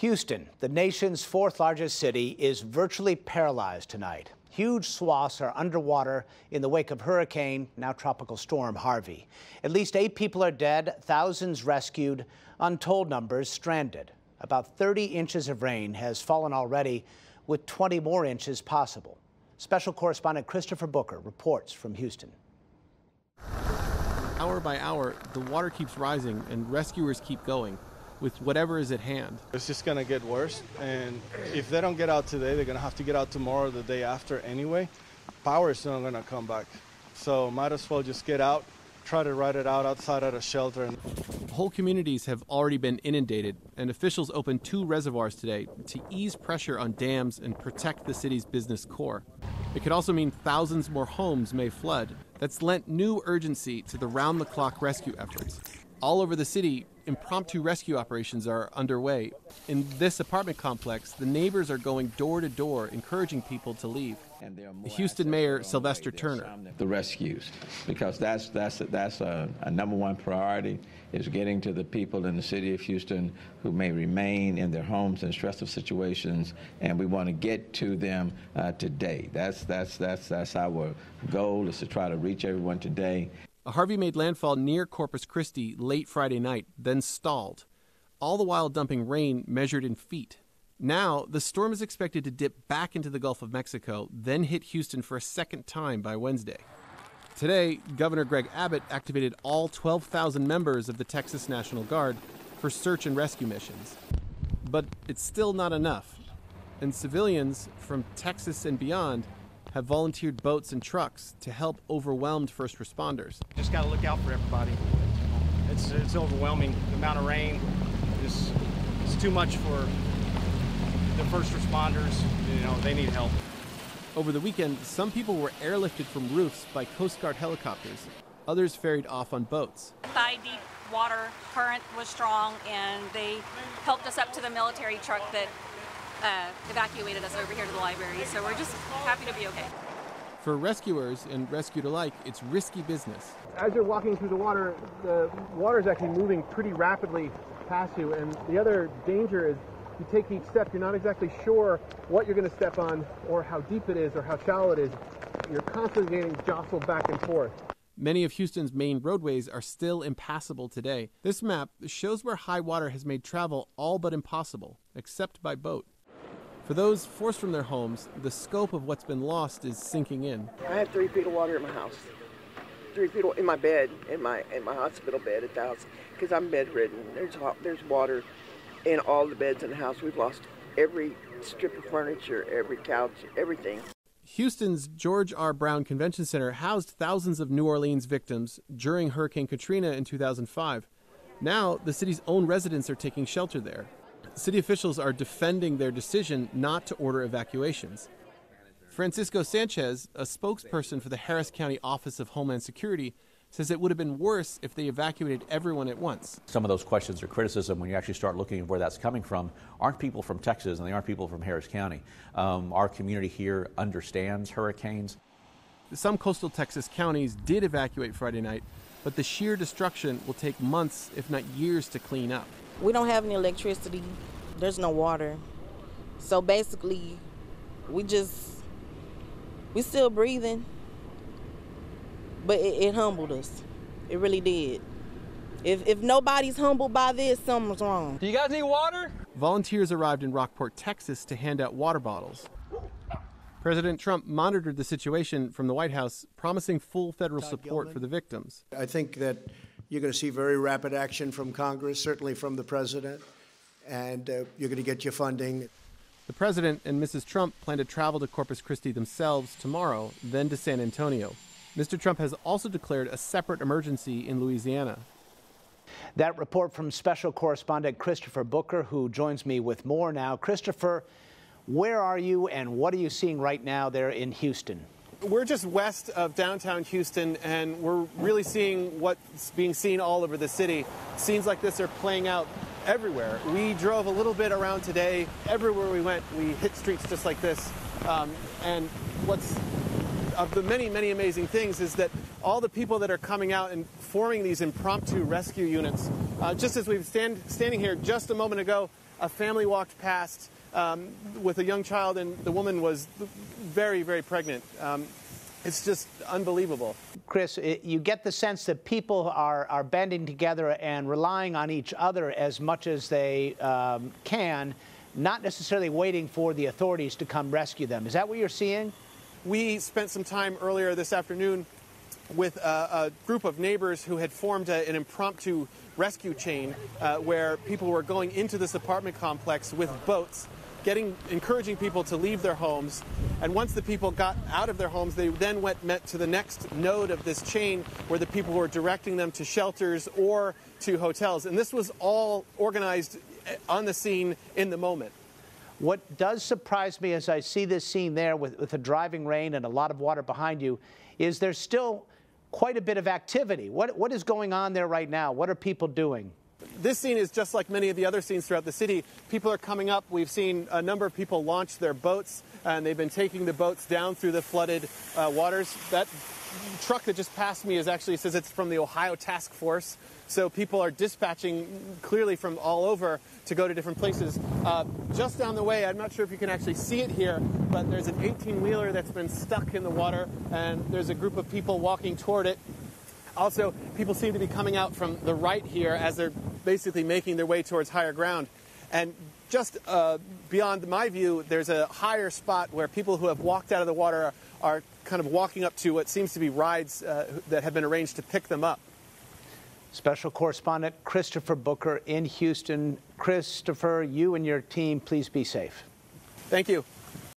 Houston, the nation's fourth largest city, is virtually paralyzed tonight. Huge swaths are underwater in the wake of hurricane, now tropical storm Harvey. At least 8 people are dead, thousands rescued, untold numbers stranded. About 30 inches of rain has fallen already, with 20 more inches possible. Special correspondent Christopher Booker reports from Houston. Hour by hour, the water keeps rising and rescuers keep going with whatever is at hand. It's just going to get worse, and if they don't get out today, they're going to have to get out tomorrow or the day after anyway. Power is not going to come back, so might as well just get out, try to ride it out outside at a shelter. Whole communities have already been inundated, and officials opened 2 reservoirs today to ease pressure on dams and protect the city's business core. It could also mean thousands more homes may flood. That's lent new urgency to the round-the-clock rescue efforts. All over the city, impromptu rescue operations are underway. In this apartment complex, the neighbors are going door to door, encouraging people to leave. The Houston Mayor, Sylvester Turner. The rescues, because that's a number one priority, is getting to the people in the city of Houston who may remain in their homes in stressful situations, and we want to get to them today. That's our goal, is to try to reach everyone today. A Harvey made landfall near Corpus Christi late Friday night, then stalled, all the while dumping rain measured in feet. Now, the storm is expected to dip back into the Gulf of Mexico, then hit Houston for a second time by Wednesday. Today, Governor Greg Abbott activated all 12,000 members of the Texas National Guard for search and rescue missions. But it's still not enough, and civilians from Texas and beyond have volunteered boats and trucks to help overwhelmed first responders. Just got to look out for everybody. It's overwhelming. The amount of rain is too much for the first responders. You know, they need help. Over the weekend, some people were airlifted from roofs by Coast Guard helicopters. Others ferried off on boats. Thigh-deep water current was strong, and they helped us up to the military truck that evacuated us over here to the library, so we're just happy to be okay. For rescuers and rescued alike, it's risky business. As you're walking through the water is actually moving pretty rapidly past you, and the other danger is you take each step, you're not exactly sure what you're going to step on or how deep it is or how shallow it is. You're constantly getting jostled back and forth. Many of Houston's main roadways are still impassable today. This map shows where high water has made travel all but impossible, except by boat. For those forced from their homes, the scope of what's been lost is sinking in. I have 3 feet of water in my house, 3 feet in my bed, in my hospital bed at the house, because I'm bedridden. There's water in all the beds in the house. We've lost every strip of furniture, every couch, everything. Houston's George R. Brown Convention Center housed thousands of New Orleans victims during Hurricane Katrina in 2005. Now, the city's own residents are taking shelter there. City officials are defending their decision not to order evacuations. Francisco Sanchez, a spokesperson for the Harris County Office of Homeland Security, says it would have been worse if they evacuated everyone at once. Some of those questions or criticism, when you actually start looking at where that's coming from, aren't people from Texas and they aren't people from Harris County. Our community here understands hurricanes. Some coastal Texas counties did evacuate Friday night, but the sheer destruction will take months, if not years, to clean up. We don't have any electricity. There's no water. So basically, we still breathing. But it humbled us. It really did. If nobody's humbled by this, something's wrong. Do you guys need water? Volunteers arrived in Rockport, Texas to hand out water bottles. President Trump monitored the situation from the White House, promising full federal support for the victims. I think that you're going to see very rapid action from Congress, certainly from the president, and you're going to get your funding. The president and Mrs. Trump plan to travel to Corpus Christi themselves tomorrow, then to San Antonio. Mr. Trump has also declared a separate emergency in Louisiana. That report from special correspondent Christopher Booker, who joins me with more now. Christopher, where are you and what are you seeing right now there in Houston? We're just west of downtown Houston, and we're really seeing what's being seen all over the city. Scenes like this are playing out everywhere. We drove a little bit around today. Everywhere we went, we hit streets just like this. And what's of the many, many amazing things is that all the people that are coming out and forming these impromptu rescue units, just as we've standing here just a moment ago, a family walked past with a young child, and the woman was very, very pregnant. It's just unbelievable. Chris, you get the sense that people are banding together and relying on each other as much as they can, not necessarily waiting for the authorities to come rescue them. Is that what you're seeing? We spent some time earlier this afternoon with a group of neighbors who had formed an impromptu rescue chain where people were going into this apartment complex with boats, encouraging people to leave their homes. And once the people got out of their homes, they then went to the next node of this chain where the people were directing them to shelters or to hotels. And this was all organized on the scene in the moment. What does surprise me as I see this scene there with the driving rain and a lot of water behind you is there's still quite a bit of activity. What is going on there right now? What are people doing? This scene is just like many of the other scenes throughout the city. People are coming up. We've seen a number of people launch their boats, and they've been taking the boats down through the flooded waters. That truck that just passed me says it's from the Ohio Task Force. So people are dispatching clearly from all over to go to different places. Just down the way, I'm not sure if you can actually see it here, but there's an 18-wheeler that's been stuck in the water, and there's a group of people walking toward it. Also, people seem to be coming out from the right here as they're basically making their way towards higher ground. And just beyond my view, there's a higher spot where people who have walked out of the water are kind of walking up to what seems to be rides that have been arranged to pick them up. Special correspondent Christopher Booker in Houston. Christopher, you and your team, please be safe. Thank you.